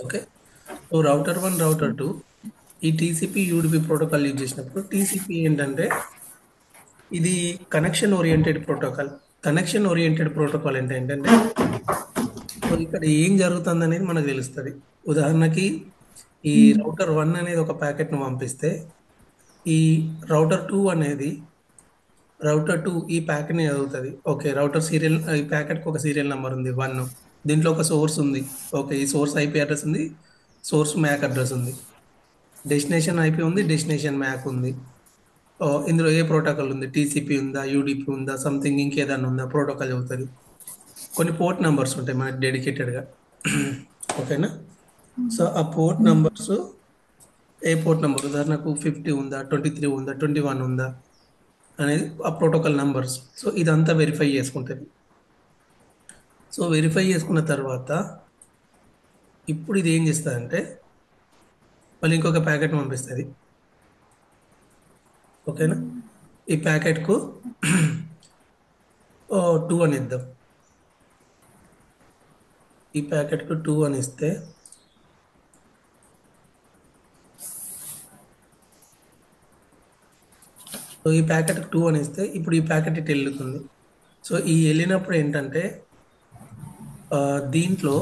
Okay. So router 1, router 2 ఈ TCP, UDP protocol use చేసినప్పుడు TCP ఏంటంటే ఇది connection oriented protocol. Connection oriented protocol అంటే ఏంటంటే సో ఇక్కడ ఏం జరుగుతుంది అనేది మనకు తెలుస్తుంది. ఉదాహరణకి ఈ రౌటర్ 1 అనేది ఒక ప్యాకెట్ను పంపిస్తే ఈ రౌటర్ 2 అనేది రౌటర్ 2 ఈ ప్యాకెట్ని చదువుతుంది. ఓకే, రౌటర్ సీరియల్ ఈ ప్యాకెట్కి ఒక సీరియల్ నెంబర్ ఉంది 1. దీంట్లో ఒక సోర్స్ ఉంది. ఓకే, ఈ సోర్స్ ఐపీ అడ్రస్ ఉంది, సోర్స్ మ్యాక్ అడ్రస్ ఉంది, డెస్టినేషన్ ఐపీ ఉంది, డెస్టినేషన్ మ్యాక్ ఉంది. ఇందులో ఏ ప్రోటోకాల్ ఉంది, టీసీపీ ఉందా, యూడీపీ ఉందా, సంథింగ్ ఇంకేదన్నా ఉందా, ప్రోటోకాల్ చదువుతుంది. కొన్ని పోర్ట్ నెంబర్స్ ఉంటాయి మనకి డెడికేటెడ్గా. ఓకేనా. సో ఆ పోర్ట్ నెంబర్స్ ఏ పోర్ట్ నెంబర్ ఉదాహరణకు 50 ఉందా, 23 ఉందా, 21 ఉందా అనేది ఆ ప్రోటోకాల్ నంబర్స్. సో ఇదంతా వెరిఫై చేసుకుంటుంది. సో వెరిఫై చేసుకున్న తర్వాత ఇప్పుడు ఇది ఏం చేస్తుందంటే మళ్ళీ ఇంకొక ప్యాకెట్ పంపిస్తుంది. ఓకేనా. ఈ ప్యాకెట్కు 2 అని ఇద్దాం. ఈ ప్యాకెట్కు 2 అని ఇస్తే సో ఈ ప్యాకెట్ 2 అని ఇస్తే ఇప్పుడు ఈ ప్యాకెట్ ఇటు వెళ్తుంది. సో ఈ వెళ్ళినప్పుడు ఏంటంటే దీంట్లో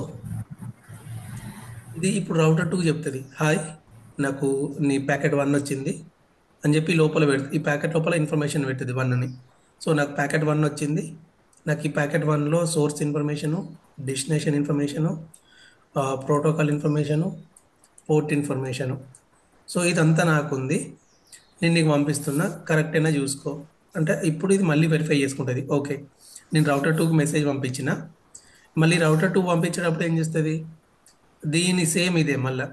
ఇది ఇప్పుడు రౌటర్ 2 చెప్తుంది, హాయ్ నాకు నీ ప్యాకెట్ 1 వచ్చింది అని చెప్పి లోపల పెడుతుంది. ఈ ప్యాకెట్ లోపల ఇన్ఫర్మేషన్ పెడుతుంది 1ని. సో నాకు ప్యాకెట్ 1 వచ్చింది, నాకు ఈ ప్యాకెట్ 1లో source information, destination information, protocol information, port information. So ఇదంతా నాకుంది, నేను నీకు పంపిస్తున్నా, కరెక్టేనా చూసుకో అంటే ఇప్పుడు ఇది మళ్ళీ వెరిఫై చేసుకుంటుంది. ఓకే, నేను రౌటర్ 2కి మెసేజ్ పంపించిన, మళ్ళీ రౌటర్ 2 పంపించేటప్పుడు ఏం చేస్తుంది, దీని సేమ్ ఇదే మళ్ళీ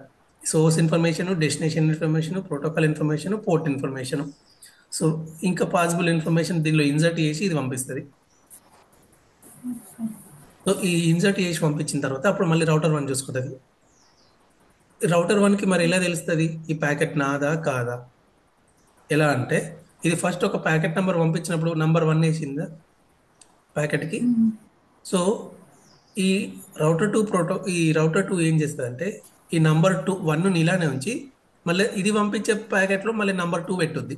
source information, destination information, protocol information, port information. So ఇంకా పాసిబుల్ ఇన్ఫర్మేషన్ దీనిలో ఇన్సర్ట్ చేసి ఇది పంపిస్తుంది. సో ఈ ఇన్సర్ట్ చేసి పంపించిన తర్వాత అప్పుడు మళ్ళీ రౌటర్ 1 చూసుకుంటుంది. రౌటర్ 1కి మరి ఎలా తెలుస్తుంది ఈ ప్యాకెట్ నాదా కాదా? ఎలా అంటే ఇది ఫస్ట్ ఒక ప్యాకెట్ నెంబర్ పంపించినప్పుడు నంబర్ 1 వేసిందా ప్యాకెట్కి. సో ఈ రౌటర్ 2 ఏం చేస్తుందంటే ఈ నంబర్ 1ని ఇలానే ఉంచి మళ్ళీ ఇది పంపించే ప్యాకెట్లో మళ్ళీ నంబర్ 2 పెట్టుద్ది.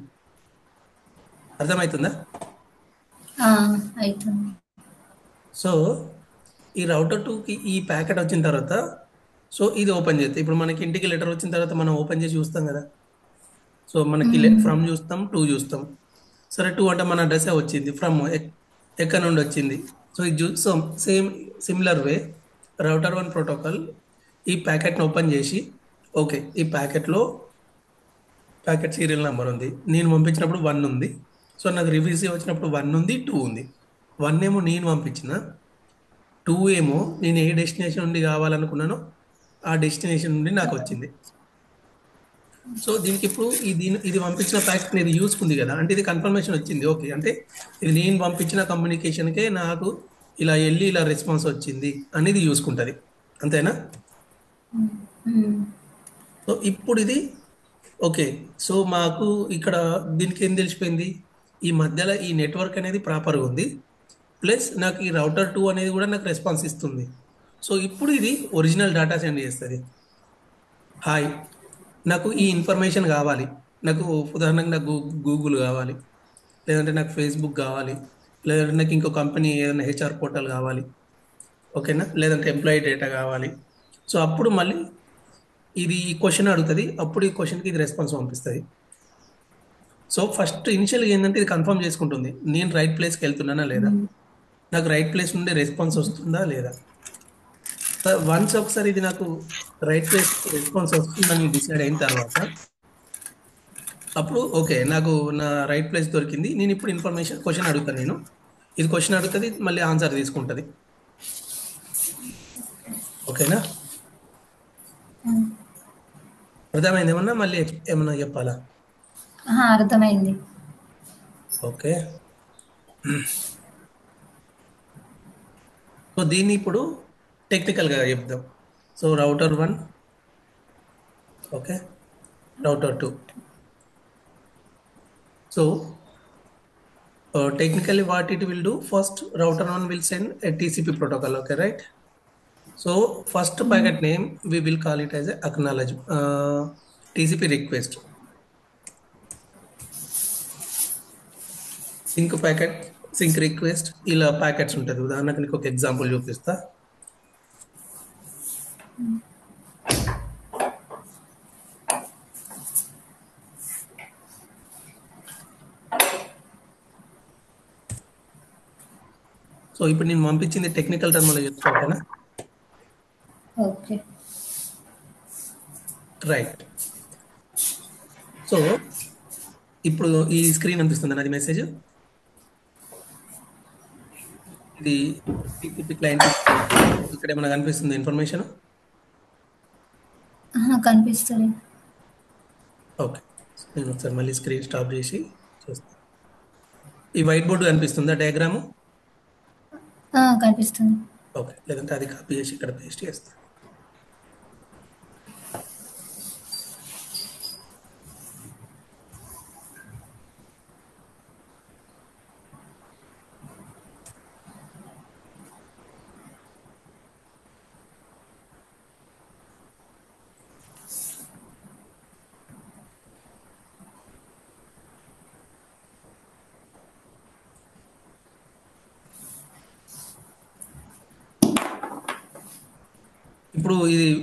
అర్థమవుతుందా? ఆ, అవుతుంది. సో ఈ రౌటర్ 2కి ఈ ప్యాకెట్ వచ్చిన తర్వాత సో ఇది ఓపెన్ చేస్తే ఇప్పుడు మనకి ఇంటికి లెటర్ వచ్చిన తర్వాత మనం ఓపెన్ చేసి చూస్తాం కదా. సో మనకి ఫ్రమ్ చూస్తాం, 2 చూస్తాం. సరే 2 అంటే మన అడ్రస్సే వచ్చింది, ఫ్రమ్ ఎక్కడ నుండి వచ్చింది. సో ఇది చూస్తాం. Same similar way router 1 protocol ఈ ప్యాకెట్ని ఓపెన్ చేసి ఓకే ఈ ప్యాకెట్లో ప్యాకెట్ సీరియల్ నెంబర్ ఉంది, నేను పంపించినప్పుడు 1 ఉంది. సో నాకు రిసీవ్ వచ్చినప్పుడు 1 ఉంది, 2 ఉంది. 1 ఏమో నేను పంపించిన, 2 ఏమో నేను ఏ డెస్టినేషన్ నుండి కావాలనుకున్నానో ఆ డెస్టినేషన్ నుండి నాకు వచ్చింది. సో దీనికి ఇప్పుడు ఇది పంపించిన ప్యాకెట్ ఇది యూస్కుంది కదా, అంటే ఇది కన్ఫర్మేషన్ వచ్చింది. ఓకే, అంటే ఇది నేను పంపించిన కమ్యూనికేషన్కే నాకు ఇలా వెళ్ళి ఇలా రెస్పాన్స్ వచ్చింది అనేది చూసుకుంటుంది. అంతేనా? సో ఇప్పుడు ఇది ఓకే. సో మాకు ఇక్కడ దీనికి ఏం తెలిసిపోయింది, ఈ మధ్యలో ఈ నెట్వర్క్ అనేది ప్రాపర్గా ఉంది, ప్లస్ నాకు ఈ రౌటర్ 2 అనేది కూడా నాకు రెస్పాన్స్ ఇస్తుంది. సో ఇప్పుడు ఇది ఒరిజినల్ డేటా సెండ్ చేస్తుంది. హాయ్, నాకు ఈ ఇన్ఫర్మేషన్ కావాలి, నాకు ఉదాహరణకు నాకు గూగుల్ కావాలి, లేదంటే నాకు ఫేస్బుక్ కావాలి, లేదంటే నాకు ఇంకో కంపెనీ ఏదైనా హెచ్ఆర్ పోర్టల్ కావాలి. ఓకేనా, లేదంటే ఎంప్లాయీ డేటా కావాలి. సో అప్పుడు మళ్ళీ ఇది ఈ క్వశ్చన్ అడుగుతుంది, అప్పుడు ఈ క్వశ్చన్కి ఇది రెస్పాన్స్ పంపిస్తుంది. సో ఫస్ట్ ఇనిషియల్గా ఏంటంటే ఇది కన్ఫర్మ్ చేసుకుంటుంది, నేను రైట్ ప్లేస్కి వెళ్తున్నానా లేదా, నాకు రైట్ ప్లేస్ నుండి రెస్పాన్స్ వస్తుందా లేదా. వన్స్ ఒకసారి ఇది నాకు రైట్ ప్లేస్ రెస్పాన్స్ వస్తుందని డిసైడ్ అయిన తర్వాత అప్పుడు ఓకే నాకు నా రైట్ ప్లేస్ దొరికింది, నేను ఇప్పుడు ఇన్ఫర్మేషన్ క్వశ్చన్ అడుగుతాను, నేను ఇది క్వశ్చన్ అడుగుతుంది, మళ్ళీ ఆన్సర్ తీసుకుంటుంది. ఓకేనా, అర్థమైంది? ఏమన్నా మళ్ళీ ఏమన్నా చెప్పాలా? అర్థమైంది. ఓకే. సో దీన్ని ఇప్పుడు టెక్నికల్గా చెప్దాం. So router 1, okay, router 2. So technically what it will do, first router 1 will send a TCP protocol. Okay, right? So first packet name we will call it as a acknowledge TCP request. Sync packet sync request ఇలా packets ఉంటుంది. ఉదాహరణకు నీకు ఒక example చూపిస్తా. So ఇప్పుడు నేను పంపించింది technical టర్మ్లో చెప్తా, ఓకేనా? ఓకే. రైట్. సో ఇప్పుడు ఈ స్క్రీన్ అనిపిస్తుంది అది మెసేజ్. ఇది టీసీపీ క్లయింట్. ఇక్కడ ఏమైనా కనిపిస్తుంది ఇన్ఫర్మేషన్? కనిపిస్తుంది. ఓకే, నేను ఒకసారి మళ్ళీ స్క్రీన్ స్టాప్ చేసి చూస్తాను. ఈ వైట్ బోర్డు కనిపిస్తుందా డయాగ్రాము? కనిపిస్తుంది. ఓకే, లేదంటే అది కాపీ చేసి ఇక్కడ పేస్ట్ చేస్తాను.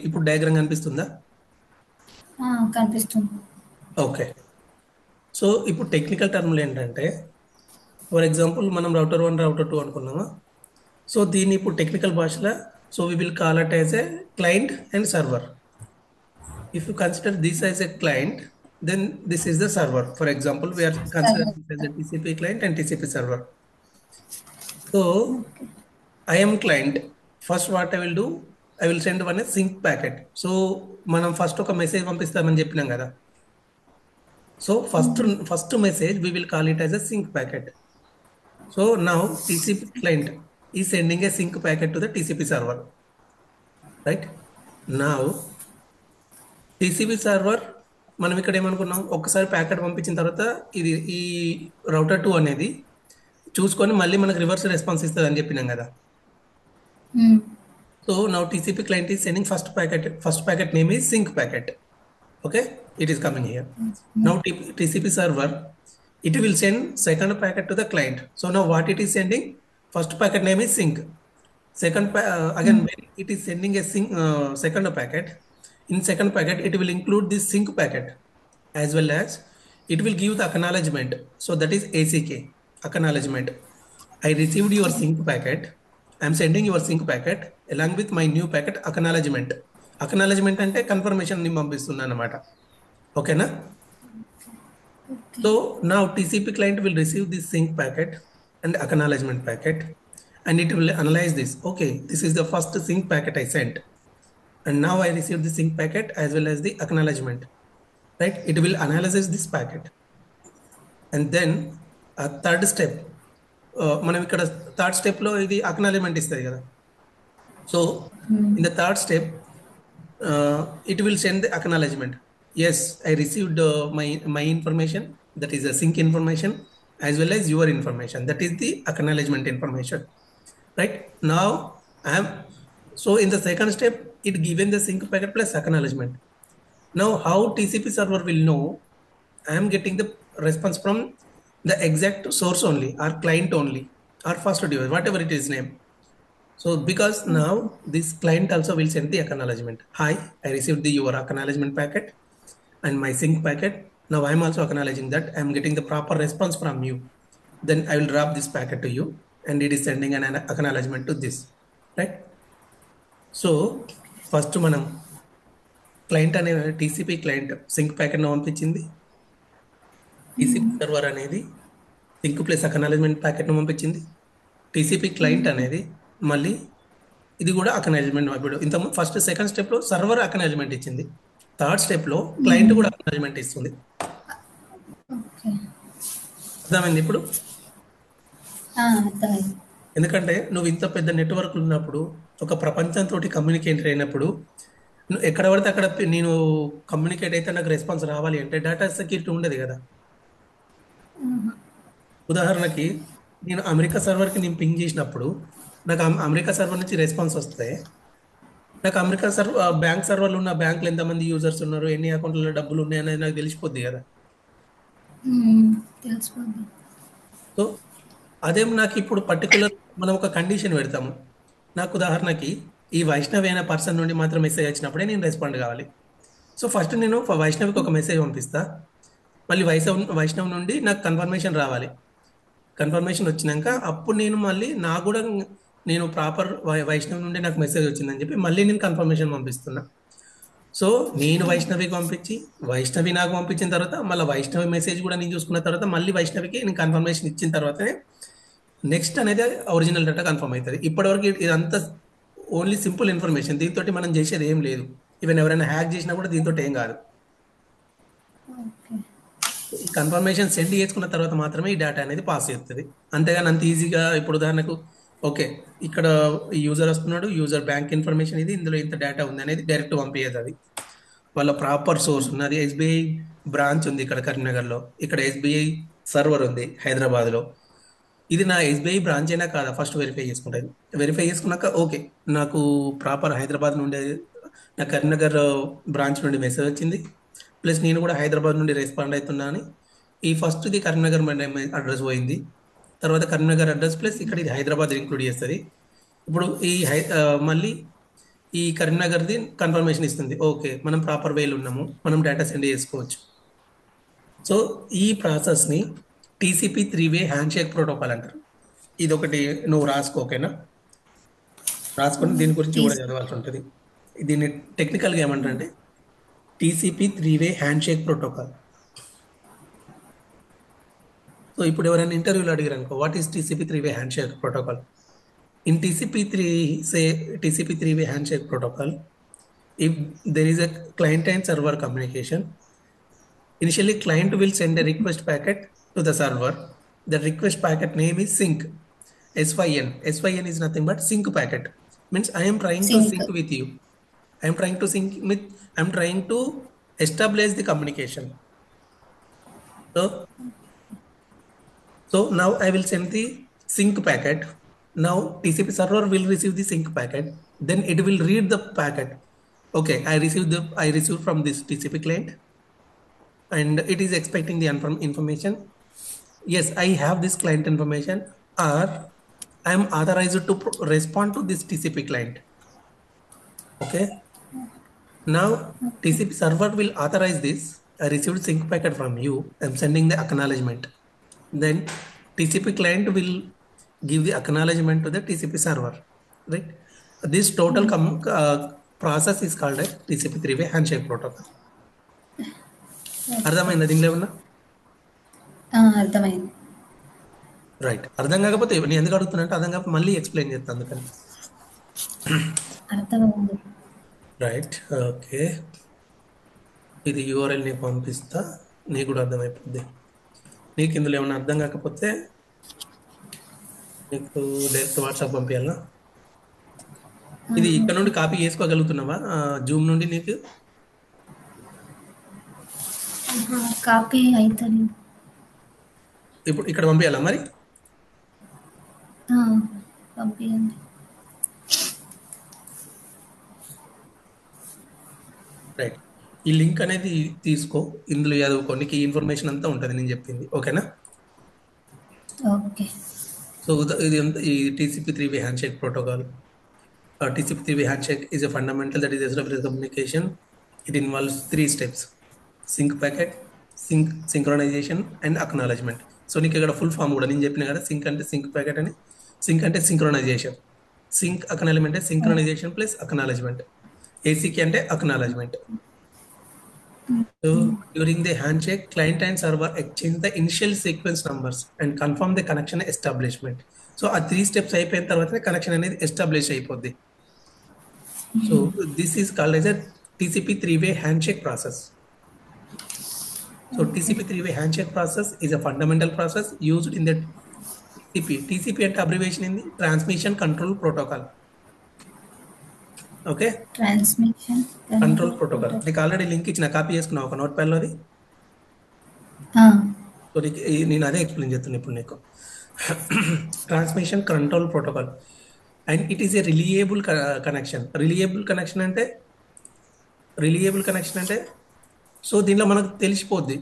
ఇప్పుడు డయాగ్రామ్ కనిపిస్తుందా? కనిపిస్తుంది. ఓకే. సో ఇప్పుడు టెక్నికల్ టర్మ్లు ఏంటంటే, ఫర్ ఎగ్జాంపుల్ మనం రౌటర్ 1 రౌటర్ 2 అనుకున్నామా. సో దీన్ని ఇప్పుడు టెక్నికల్ భాషలో so we will call it as a client and server. If you consider this as a client, then this is the server. For example, we are considering this as a TCP client and TCP server. So I am client. First what I will do, I will send one a sync packet. So మనం first ఒక message పంపిస్తామని చెప్పినాం కదా. So first message we will call it as a sync packet. So now TCP client is sending a sync packet to the TCP server, right? Now TCP server మనం ఇక్కడ ఏమనుకున్నాం, ఒక్కసారి packet పంపించిన తర్వాత ఇది ఈ రౌటర్ 2 అనేది చూసుకొని మళ్ళీ మనకు రివర్స్ రెస్పాన్స్ ఇస్తుంది అని చెప్పినాం కదా. So now TCP client is sending first packet name is sync packet. Okay, it is coming here. Now TCP server, it will send second packet to the client. So now what it is sending, first packet name is sync. Again when it is sending a sync second packet, in second packet it will include this sync packet as well as it will give the acknowledgement. So that is ACK, acknowledgement. I received your sync packet. I am sending your sync packet along with my new packet acknowledgement. Acknowledgement అంటే confirmation ని పంపిస్తున్నా అన్నమాట. ఓకేనా? So now TCP client will receive this sync packet and acknowledgement packet and it will analyze this. Okay, this is the first sync packet I sent. And now I received the sync packet as well as the acknowledgement, right? It will analyze this packet. And then a third step, మనం ఇక్కడ third స్టెప్లో ఇది acknowledgement ఇస్తుంది కదా. So in the third step it will send the acknowledgement. Yes, I received my information, that is a sync information as well as your information, that is the acknowledgement information, right? Now I am, so in the second step it given the sync packet plus acknowledgement. Now how TCP server will know I am getting the response from the exact source only or client only or first device, whatever it is name. So because now this client also will send the acknowledgement. Hi, I received your acknowledgement packet and my sync packet. Now I am also acknowledging that I am getting the proper response from you. Then I will drop this packet to you and it is sending an acknowledgement to this, right? So first మనం client అనే TCP client sync packet పంపించింది. TCP server అనేది sync plus acknowledgement ప్యాకెట్ను పంపించింది. TCP client అనేది మళ్ళీ ఇది కూడా acknowledgement. ఇప్పుడు ఇంత ఫస్ట్ సెకండ్ స్టెప్లో సర్వర్ అక్నాలజ్మెంట్ ఇచ్చింది, థర్డ్ స్టెప్లో క్లయింట్ కూడా అక్నాలజ్మెంట్ ఇస్తుంది. అర్థమైంది ఇప్పుడు? ఎందుకంటే నువ్వు ఇంత పెద్ద నెట్వర్క్ ఉన్నప్పుడు, ఒక ప్రపంచంతో కమ్యూనికేట్ అయినప్పుడు, నువ్వు ఎక్కడ పడితే అక్కడ నేను కమ్యూనికేట్ అయితే నాకు రెస్పాన్స్ రావాలి అంటే డేటా సెక్యూరిటీ ఉండదు కదా. ఉదాహరణకి నేను అమెరికా సర్వర్కి నేను పింగ్ చేసినప్పుడు నాకు అమెరికా సర్వర్ నుంచి రెస్పాన్స్ వస్తే నాకు అమెరికా బ్యాంక్ సర్వర్లు ఉన్న బ్యాంకులు ఎంతమంది యూజర్స్ ఉన్నారు, ఎన్ని అకౌంట్లలో డబ్బులు ఉన్నాయి అనేది నాకు తెలిసిపోద్ది కదా. తెలిసిపోద్ది. సో అదేం నాకు ఇప్పుడు పర్టికులర్ మనం ఒక కండిషన్ పెడతాము. నాకు ఉదాహరణకి ఈ వైష్ణవి అయిన పర్సన్ నుండి మాత్రం మెసేజ్ వచ్చినప్పుడే నేను రెస్పాండ్ కావాలి. సో ఫస్ట్ నేను వైష్ణవికి ఒక మెసేజ్ పంపిస్తా. మళ్ళీ వైష్ణవ్ నుండి నాకు కన్ఫర్మేషన్ రావాలి. కన్ఫర్మేషన్ వచ్చినాక అప్పుడు నేను మళ్ళీ నాకు కూడా నేను ప్రాపర్ వైష్ణవ్ నుండి నాకు మెసేజ్ వచ్చిందని చెప్పి మళ్ళీ నేను కన్ఫర్మేషన్ పంపిస్తున్నా. సో నేను వైష్ణవికి పంపించి వైష్ణవి నాకు పంపించిన తర్వాత మళ్ళీ వైష్ణవి మెసేజ్ కూడా నేను చూసుకున్న తర్వాత మళ్ళీ వైష్ణవికి నేను కన్ఫర్మేషన్ ఇచ్చిన తర్వాతనే నెక్స్ట్ అనేది ఒరిజినల్ డేటా కన్ఫర్మ్ అవుతుంది. ఇప్పటివరకు ఇదంతా ఓన్లీ సింపుల్ ఇన్ఫర్మేషన్, దీంతో మనం చేసేది ఏం లేదు. ఈవెన్ ఎవరైనా హ్యాక్ చేసినా కూడా దీంతో ఏం కాదు. ఓకే. ఈ కన్ఫర్మేషన్ సెండ్ చేసుకున్న తర్వాత మాత్రమే ఈ డేటా అనేది పాస్ అవుతుంది. అంతేగాని అంత ఈజీగా ఇప్పుడు ఉదాహరణకు ఓకే ఇక్కడ యూజర్ వస్తున్నాడు, యూజర్ బ్యాంక్ ఇన్ఫర్మేషన్ ఇది, ఇందులో ఇంత డేటా ఉంది అనేది డైరెక్ట్ పంపించదు. అది వాళ్ళ ప్రాపర్ సోర్స్ ఉన్నది. ఎస్బీఐ బ్రాంచ్ ఉంది ఇక్కడ కరీంనగర్లో, ఇక్కడ ఎస్బీఐ సర్వర్ ఉంది హైదరాబాద్లో. ఇది నా ఎస్బీఐ బ్రాంచ్ అయినా కాదా ఫస్ట్ వెరిఫై చేసుకుంటుంది. వెరిఫై చేసుకున్నాక ఓకే నాకు ప్రాపర్ హైదరాబాద్ నుండి నా కరీంనగర్ బ్రాంచ్ నుండి మెసేజ్ వచ్చింది, ప్లస్ నేను కూడా హైదరాబాద్ నుండి రెస్పాండ్ అవుతున్నా అని ఈ ఫస్ట్ది కరీంనగర్ అడ్రస్ పోయింది. తర్వాత కరీంనగర్ అడ్రస్ ప్లస్ ఇక్కడ ఇది హైదరాబాద్ ఇంక్లూడ్ చేస్తుంది. ఇప్పుడు మళ్ళీ ఈ కరీంనగర్ది కన్ఫర్మేషన్ ఇస్తుంది, ఓకే మనం ప్రాపర్ వేలు ఉన్నాము, మనం డేటా సెండ్ చేసుకోవచ్చు. సో ఈ ప్రాసెస్ని టీసీపీ 3-వే హ్యాండ్ షేక్ ప్రోటోకాల్ అంటారు. ఇది ఒకటి నువ్వు రాసుకో, ఓకేనా? రాసుకొని దీని గురించి కూడా చదవాల్సి ఉంటుంది. దీన్ని టెక్నికల్గా ఏమంటారంటే టీసీపీ 3-వే హ్యాండ్ షేక్ ప్రోటోకాల్. సో ఇప్పుడు ఎవరైనా ఇంటర్వ్యూలో అడిగారు అనుకో, వాట్ ఈస్ టీసీపీ 3-వే handshake protocol? In TCP 3-way handshake protocol, if there is a client and server communication, initially client will send a request packet to the server. The request packet name is sync. SYN. SYN is nothing but sync packet. Means I am trying to sync with you. I am trying to establish the communication. So now I will send the sync packet. Now TCP server will receive the sync packet. Then it will read the packet. Okay, I received from this TCP client, and it is expecting the information. Yes, I have this client information, or I am authorized to respond to this TCP client. Okay. Now TCP server will authorize this. I received sync packet from you. I am sending the acknowledgement. Then TCP client will give the acknowledgement to the TCP server, right? This total process is called a TCP 3-way handshake protocol. అర్థమైందా దీనిలో ఏమన్నా? అర్థమైంది. Right. అర్థం కాకపోతే నేను ఎందుకు అడుగుతున్నా అంటే అర్థం కాకపోతే మళ్ళీ ఎక్స్ప్లెయిన్ చేస్తాను అందుకని. అర్థమైంది. Right, okay. ఇది యూఆర్ఎల్ నీకు పంపిస్తా, నీకు కూడా అర్థమైపోద్ది. నీకు ఇందులో ఏమన్నా అర్థం కాకపోతే నీకు డైరెక్ట్ వాట్సాప్ పంపించాలా? ఇది ఇక్కడ నుండి కాపీ చేసుకోగలుగుతున్నావా జూమ్ నుండి? నీకు కాపీ అవుతుంది. ఇప్పుడు ఇక్కడ పంపించాలా మరి? పంపించండి. రైట్, ఈ లింక్ అనేది తీసుకో, ఇందులో చదువుకో, నీకు ఈ ఇన్ఫర్మేషన్ అంతా ఉంటుంది నేను చెప్పింది, ఓకేనా? ఓకే. సో ఇది TCP 3-way handshake protocol. TCP 3-way handshake is a fundamental that is established communication. It involves 3 steps: sync packet, synchronization and acknowledgement. So నీకు ఇక్కడ ఫుల్ ఫామ్ కూడా నేను చెప్పిన కదా, సింక్ అంటే సింక్ ప్యాకెట్ అని, సింక్ అంటే సింక్రొనైజేషన్, సింక్ అక్నాలజ్మెంట్ అంటే సింక్రొనైజేషన్ ప్లస్ అక్నాలజ్మెంట్, ఏసీకి అంటే acknowledgement. So during the handshake, client and server exchange the initial sequence numbers and confirm the connection establishment. So ఆ 3 steps అయిపోయిన తర్వాతనే కనెక్షన్ అనేది ఎస్టాబ్లిష్ అయిపోద్ది. So this is called as a TCP 3-way handshake process. So TCP 3-way handshake process is a fundamental process used in the TCP అంటే abbreviation ఏంది? Transmission control protocol. Okay, transmission control protocol. నీకు already link ఇచ్చిన, copy చేసుకున్నావు ఒక note ప్యాడ్లోది. So నేను అదే explain చేస్తున్నా ఇప్పుడు నీకు. Transmission control protocol and it is a reliable connection. Reliable connection అంటే సో దీనిలో మనకు తెలిసిపోద్ది.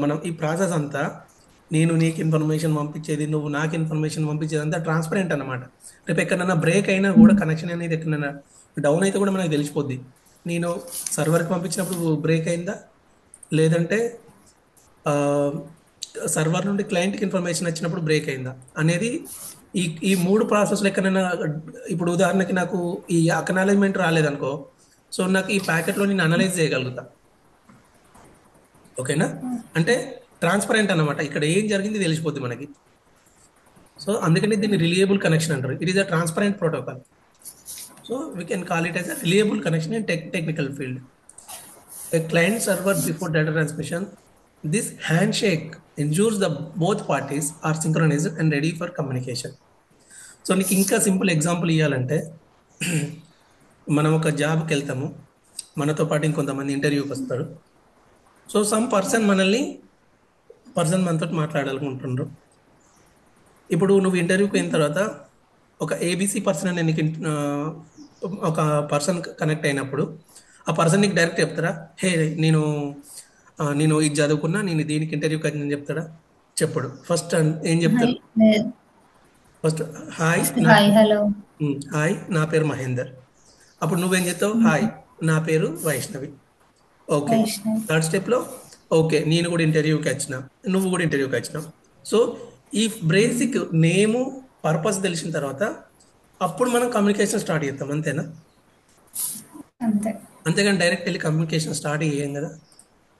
మనం ఈ ప్రాసెస్ అంతా నేను నీకు ఇన్ఫర్మేషన్ పంపించేది, నువ్వు నాకు ఇన్ఫర్మేషన్ పంపించేది అంతా ట్రాన్స్పరెంట్ అన్నమాట. రేపు ఎక్కడైనా బ్రేక్ అయినా కూడా కనెక్షన్ అనేది ఎక్కడైనా డౌన్ అయితే కూడా మనకు తెలిసిపోద్ది. నేను సర్వర్కి పంపించినప్పుడు బ్రేక్ అయిందా, లేదంటే సర్వర్ నుండి క్లయింట్కి ఇన్ఫర్మేషన్ వచ్చినప్పుడు బ్రేక్ అయిందా అనేది ఈ ఈ మూడు ప్రాసెస్లు ఎక్కడైనా ఇప్పుడు ఉదాహరణకి నాకు ఈ అక్నాలెడ్జ్మెంట్ రాలేదనుకో, సో నాకు ఈ ప్యాకెట్లో నేను అనలైజ్ చేయగలుగుతా. ఓకేనా? అంటే ట్రాన్స్పరెంట్ అన్నమాట. ఇక్కడ ఏం జరిగింది తెలిసిపోద్ది మనకి. సో అందుకని దీన్ని రిలియబుల్ కనెక్షన్ అంటారు. It is a transparent protocol. So we can call it as a reliable connection in technical field. A client server before data transmission, this handshake ensures the both parties are synchronized and ready for communication. So నీకు ఇంకా simple example ఇవ్వాలంటే, మనం ఒక జాబ్కి వెళ్తాము, మనతో పాటు ఇంకొంతమంది ఇంటర్వ్యూకి వస్తారు. సో సమ్ పర్సన్ మనతో మాట్లాడాలనుకుంటున్నారు. ఇప్పుడు నువ్వు ఇంటర్వ్యూకి అయిన తర్వాత ఒక ఏబీసీ పర్సన్ అనే నీకు ఒక పర్సన్ కనెక్ట్ అయినప్పుడు ఆ పర్సన్ నీకు డైరెక్ట్ చెప్తారా, హే నేను నేను ఇది చదువుకున్నా, నేను దీనికి ఇంటర్వ్యూకి అని చెప్తాడా? చెప్పడు. ఫస్ట్ ఏం చెప్తారు? ఫస్ట్ హాయ్ హలో హాయ్ నా పేరు మహేందర్. అప్పుడు నువ్వేం చెప్తావు? హాయ్ నా పేరు వైష్ణవి. ఓకే. వైష్ణవ్ థర్డ్ స్టెప్లో ఓకే నేను కూడా ఇంటర్వ్యూకి వచ్చిన, నువ్వు కూడా ఇంటర్వ్యూకి వచ్చినావు. సో ఈ బేసిక్ నేము పర్పస్ తెలిసిన తర్వాత అప్పుడు మనం కమ్యూనికేషన్ స్టార్ట్ చేస్తాం. అంతేనా? అంతే. అంతేగాని డైరెక్ట్ వెళ్ళి కమ్యూనికేషన్ స్టార్ట్ చేయం కదా.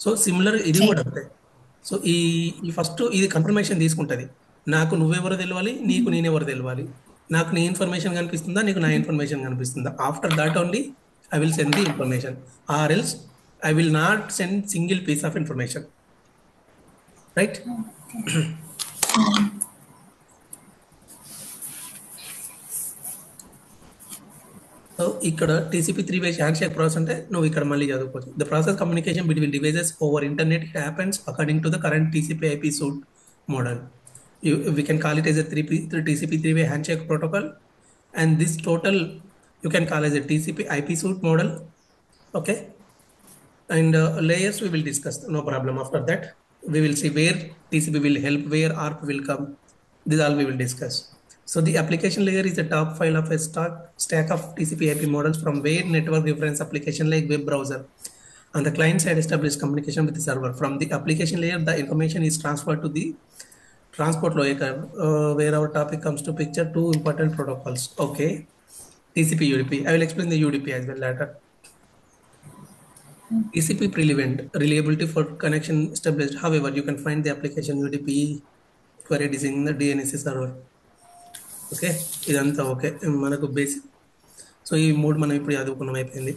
సో సిమిలర్ ఇది కూడా అంతే. సో ఈ ఈ ఫస్ట్ ఇది కన్ఫర్మేషన్ తీసుకుంటుంది. నాకు నువ్వెవరో తెలియాలి, నీకు నేనెవరో తెలియాలి. నాకు నీ ఇన్ఫర్మేషన్ కనిపిస్తుందా, నీకు నా ఇన్ఫర్మేషన్ కనిపిస్తుందా. After that only I will send the information, or else I will not send single piece of information. Right? So ఇక్కడ టీసీపీ 3 వే హ్యాండ్షేక్ ప్రాసెస్ అంటే నువ్వు ఇక్కడ మళ్ళీ చదువుకోవచ్చు. The process communication between devices over internet happens according to the current TCP IP suite model. We can call it as a TCP 3-way handshake protocol, and this total you can call as a TCP IP suite model. Okay, and layers we will discuss, no problem. After that we will see where TCP will help, where ARP will come. This all we will discuss. So the application layer is the top file of a stack of TCP IP models from where network reference application like web browser on the client side establish communication with the server. From the application layer the information is transferred to the transport layer, where our topic comes to picture. Two important protocols. Okay, TCP UDP. I will explain the UDP as well later. TCP prevent reliability for connection established. However, you can find the application UDP query using the DNS server. Okay, ఇదంతా okay మనకు basic. So ఈ మూడు మనం ఇప్పుడు చదువుకున్నాం, అయిపోయింది.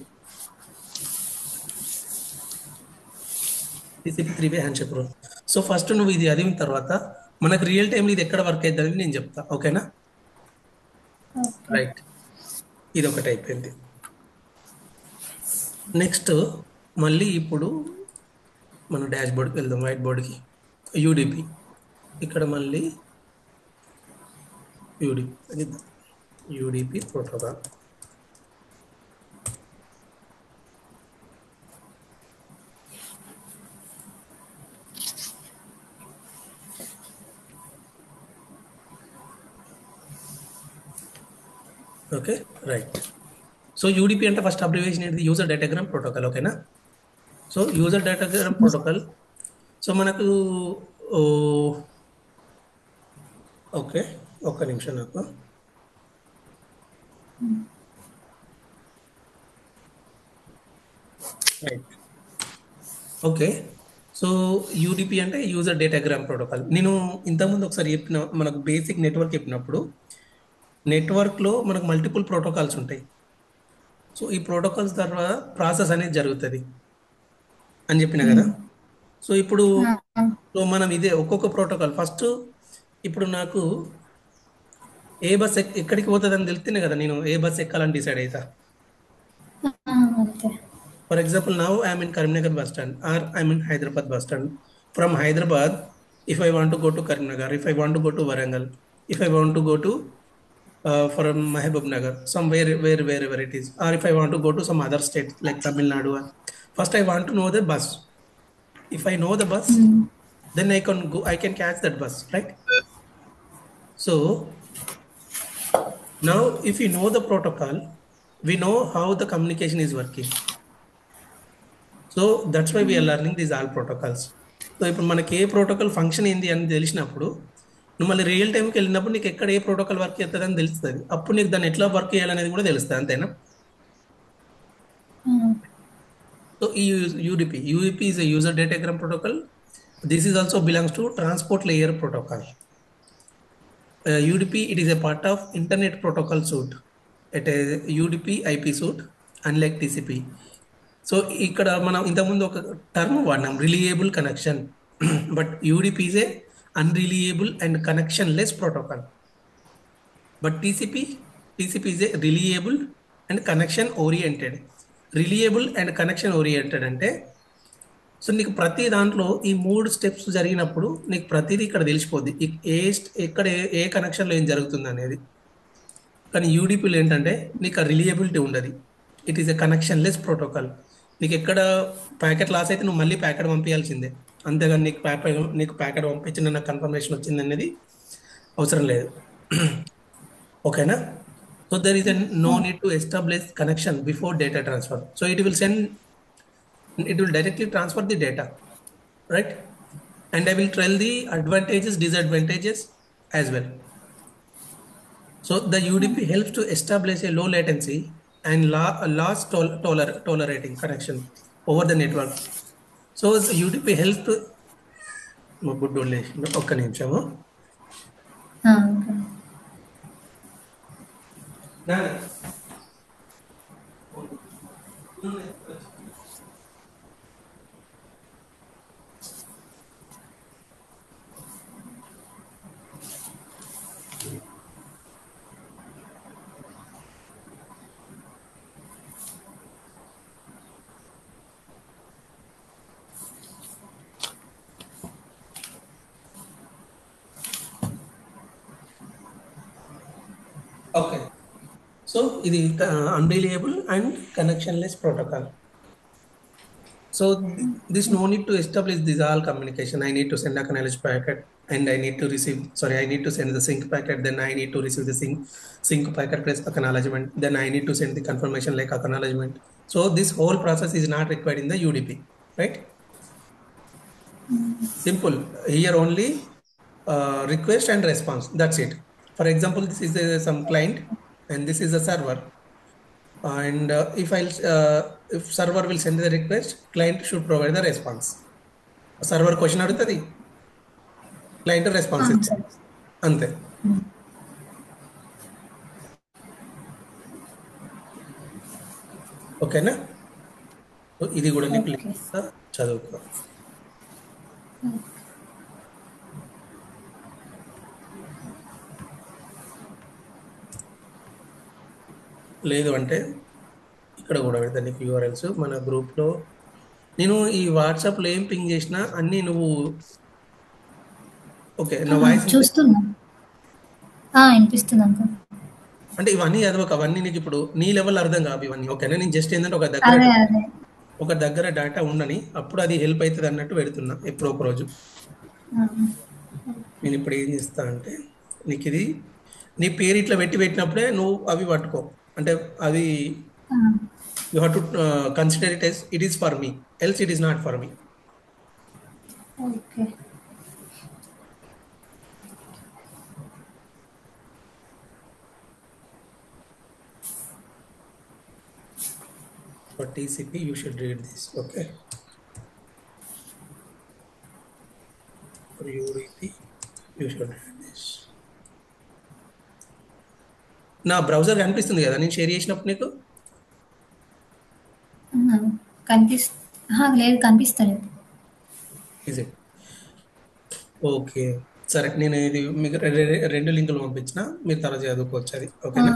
TCP 3-way handshake protocol. So first నువ్వు ఇది చదివిన తర్వాత మనకు రియల్ టైంలో ఇది ఎక్కడ వర్క్ అవుతుందని నేను చెప్తా. ఓకేనా? రైట్, ఇది ఒకటి అయిపోయింది. నెక్స్ట్ మళ్ళీ ఇప్పుడు మన డాష్ బోర్డ్కి వెళ్దాం, వైట్ బోర్డ్కి. యూడిపి ఇక్కడ మళ్ళీ UDP protocol. Okay, right. So UDP అంటే ఫస్ట్ అబ్రివేషన్ ఏంటి? User datagram protocol. ఓకేనా? So user datagram protocol. So మనకు ఓకే ఒక్క నిమిషం నాకు. Right, okay. సో యూడిపి అంటే యూజర్ డేటాగ్రామ్ ప్రోటోకాల్. నేను ఇంతకుముందు ఒకసారి చెప్పిన, మనకు బేసిక్ నెట్వర్క్ చెప్పినప్పుడు నెట్వర్క్లో మనకు మల్టిపుల్ ప్రోటోకాల్స్ ఉంటాయి. సో ఈ ప్రోటోకాల్స్ ద్వారా ప్రాసెస్ అనేది జరుగుతుంది అని చెప్పిన కదా. సో ఇప్పుడు సో మనం ఇదే ఒక్కొక్క ప్రోటోకాల్ ఫస్ట్, ఇప్పుడు నాకు ఏ బస్ ఎక్కడికి పోతుంది అని తెలిస్తేనే కదా నేను ఏ బస్ ఎక్కాలని డిసైడ్ అవుతా. For example now I'm in Karimnagar bus stand or I'm in Hyderabad bus stand. From Hyderabad, if I want to go to Karimnagar, if I want to go to Warangal, if I want to go to from Mahbub Nagar, somewhere wherever it is, or if I want to go to some other state like Tamil Nadu, first I want to know the bus. If I know the bus, then I can go, I can catch that bus, right? So now if we know the protocol, we know how the communication is working. So that's why we're learning these all protocols. So ఇప్పుడు మనకి ఏ protocol function ఏంది అని తెలిసినప్పుడు, నువ్వు మళ్ళీ real టైంకి వెళ్ళినప్పుడు నీకు ఎక్కడ ఏ ప్రోటోకాల్ వర్క్ చేస్తుంది అని తెలుస్తుంది. అప్పుడు నీకు దాన్ని ఎట్లా వర్క్ చేయాలనేది కూడా తెలుస్తుంది, అంతేనా? సో ఈ UDP is a user datagram protocol. This is also belongs to transport layer protocol. UDP, it is a part of internet protocol suite. It is UDP IP suite, unlike TCP. So ఇక్కడ మనం ఇంతకుముందు ఒక term వాడినాం, reliable connection. But UDP is a unreliable and connectionless protocol. But TCP is a reliable and connection oriented. Reliable and connection oriented అంటే, so నీకు ప్రతి దాంట్లో ఈ 3 స్టెప్స్ జరిగినప్పుడు నీకు ప్రతిదీ ఇక్కడ తెలిసిపోద్ది, ఎక్కడ ఏ కనెక్షన్లో ఏం జరుగుతుంది అనేది. కానీ యూడిపిలో ఏంటంటే నీకు ఆ రిలియబిలిటీ ఉండదు. It is a connection less protocol. నీకు ఎక్కడ ప్యాకెట్ లాస్ అయితే నువ్వు మళ్ళీ ప్యాకెట్ పంపించాల్సిందే, అంతేగాని నీకు ప్యాకెట్ పంపించిన నాకు కన్ఫర్మేషన్ వచ్చింది అనేది అవసరం లేదు. ఓకేనా? So there is no need to establish connection before data transfer. So it will directly transfer the data, right? And I will tell the advantages, disadvantages as well. So the UDP helps to establish a low latency and loss tolerating connection over the network. So the UDP helps to ఒక్క నిమిషము. Okay, so ఇది unreliable and connectionless protocol. So this no need to establish this all communication. I need to send acknowledge packet and I need to receive, sorry, I need to send the sync packet, then I need to receive the sync packet plus acknowledgement, then I need to send the confirmation like acknowledgement. So this whole process is not required in the UDP, right? Simple. Here only request and response, that's it. For example, this is some client and this is a server, and if server will send the request, client should provide the response. Server question adutadi, client response ante. ఓకేనా? ఇది కూడా నీకు చదువుకో. లేదు అంటే ఇక్కడ కూడా పెడతా నీకు యూఆర్ఎల్స్ మన గ్రూప్లో. నేను ఈ వాట్సాప్లో ఏం పింగ్ చేసినా అన్నీ నువ్వు ఓకే నా వాయిస్ చూస్తున్నా, వినిపిస్తుంది అంటే ఇవన్నీ చదవక, అవన్నీ నీకు ఇప్పుడు నీ లెవెల్ అర్థం కావు ఇవన్నీ. ఓకేనా? నేను జస్ట్ ఏంటంటే ఒక దగ్గర డేటా ఉండని, అప్పుడు అది హెల్ప్ అవుతుంది అన్నట్టు పెడుతున్నా ఎప్పుడో ఒక రోజు. నేను ఇప్పుడు ఏం చేస్తా అంటే నీకు ఇది నీ పేరు ఇట్లా పెట్టినప్పుడే నువ్వు అవి పట్టుకో. అంటే అది you have to consider it as it is for me, else it is not for me. Okay. For TCP you should read this, okay? For UDP you should read this. నా బ్రౌజర్ కనిపిస్తుంది కదా నేను share చేసినప్పుడు నీకు? లేదు, కనిపిస్తలేదు. Okay సరే, నేను ఇది మీకు 2 లింకులు పంపించిన, మీరు తర్వాత చదువుకోవచ్చు అది. ఓకేనా?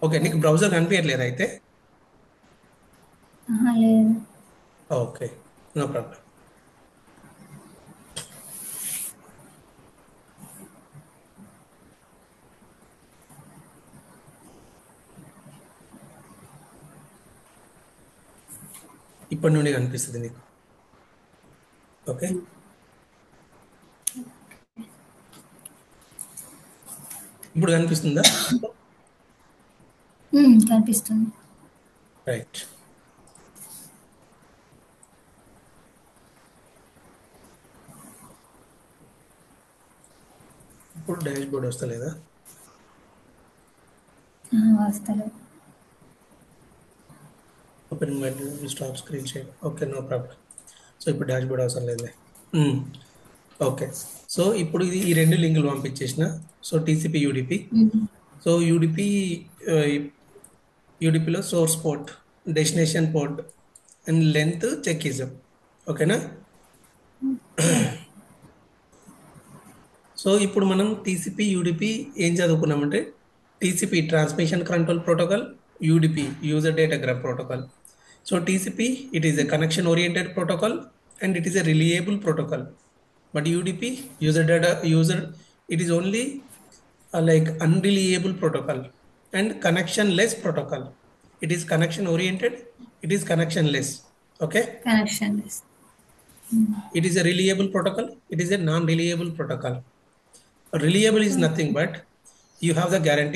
ఓకే, నీకు బ్రౌజర్ కనిపించట్లేదు అయితే? లేదు. Okay, no problem. ఇప్పటి నుండి కనిపిస్తుంది నీకు. ఓకే, ఇప్పుడు కనిపిస్తుందా? కనిపిస్తుంది. రైట్. ఇప్పుడు డాష్ బోర్డ్ వస్తలేదా? వస్తలేదు. Open stop screen share. Okay, no problem. So ఇప్పుడు డాష్ బోర్డ్ అవసరం లేదులే. ఓకే, సో ఇప్పుడు ఇది ఈ రెండు లింకులు పంపించేసిన. So TCP UDP. సో యూడిపిలో source port, destination port and length checksum. ఓకేనా? సో ఇప్పుడు మనం టీసీపీ యూడిపి ఏం చదువుకున్నామంటే, TCP transmission control protocol, UDP user datagram protocol. So TCP, it is a connection oriented protocol and it is a reliable protocol. But UDP, it is only like unreliable protocol and connectionless protocol. It is connection oriented, it is connectionless. Okay, connection less. it is a reliable protocol, it is a non-reliable protocol. Reliable is nothing but you have the guarantee